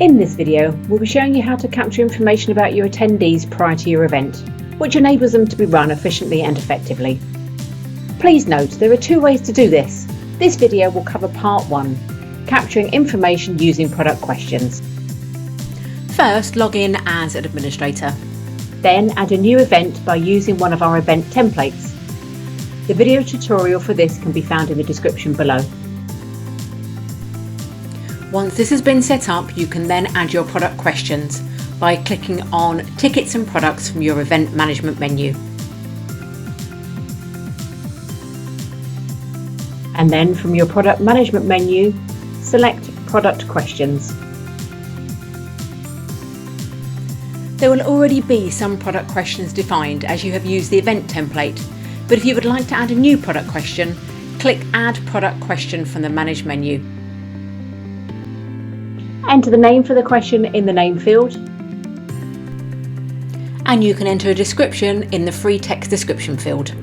In this video, we'll be showing you how to capture information about your attendees prior to your event, which enables them to be run efficiently and effectively. Please note there are two ways to do this. This video will cover part 1, capturing information using product questions. First, log in as an administrator. Then add a new event by using one of our event templates. The video tutorial for this can be found in the description below. Once this has been set up, you can then add your product questions by clicking on Tickets and Products from your event management menu. And then from your product management menu, select Product Questions. There will already be some product questions defined as you have used the event template, but if you would like to add a new product question, click Add Product Question from the Manage menu. Enter the name for the question in the name field. And you can enter a description in the free text description field.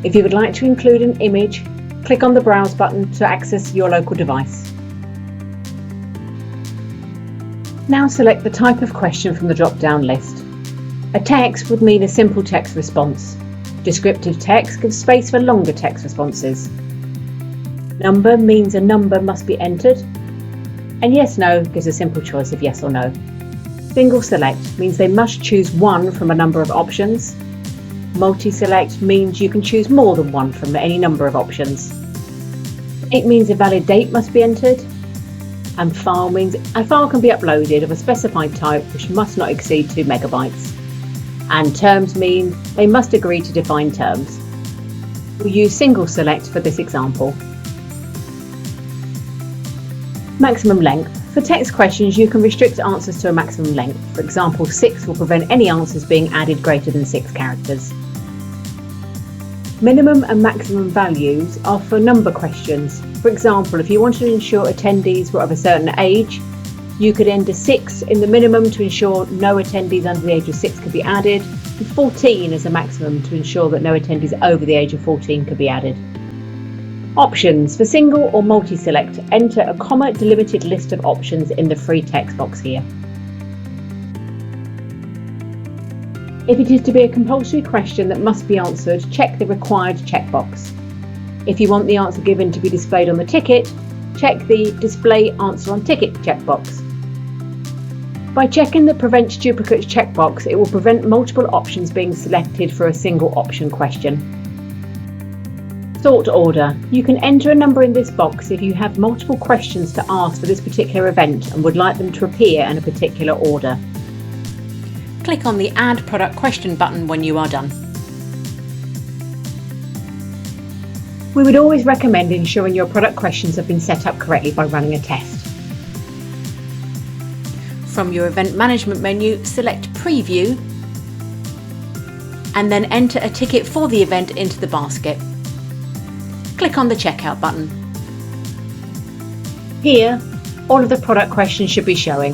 If you would like to include an image, click on the Browse button to access your local device. Now select the type of question from the drop-down list. A text would mean a simple text response. Descriptive text gives space for longer text responses. Number means a number must be entered. And yes/no gives a simple choice of yes or no. Single select means they must choose one from a number of options. Multi-select means you can choose more than one from any number of options. It means a valid date must be entered. And file means a file can be uploaded of a specified type which must not exceed 2 megabytes. And terms mean they must agree to define terms. We'll use single select for this example. Maximum length. For text questions, you can restrict answers to a maximum length. For example, 6 will prevent any answers being added greater than 6 characters. Minimum and maximum values are for number questions. For example, if you wanted to ensure attendees were of a certain age, you could enter 6 in the minimum to ensure no attendees under the age of 6 could be added, and 14 as a maximum to ensure that no attendees over the age of 14 could be added. Options. For single or multi-select, enter a comma-delimited list of options in the free text box here. If it is to be a compulsory question that must be answered, check the required checkbox. If you want the answer given to be displayed on the ticket, check the Display Answer on Ticket checkbox. By checking the Prevent Duplicates checkbox, it will prevent multiple options being selected for a single option question. Sort order. You can enter a number in this box if you have multiple questions to ask for this particular event and would like them to appear in a particular order. Click on the Add Product Question button when you are done. We would always recommend ensuring your product questions have been set up correctly by running a test. From your event management menu, select Preview and then enter a ticket for the event into the basket. Click on the Checkout button. Here, all of the product questions should be showing.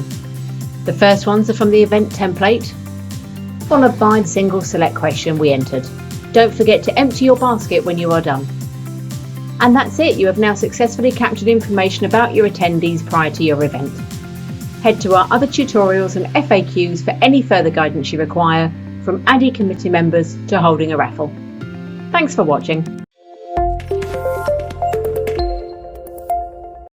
The first ones are from the event template, followed by the single select question we entered. Don't forget to empty your basket when you are done. And that's it, you have now successfully captured information about your attendees prior to your event. Head to our other tutorials and FAQs for any further guidance you require, from adding committee members to holding a raffle. Thanks for watching.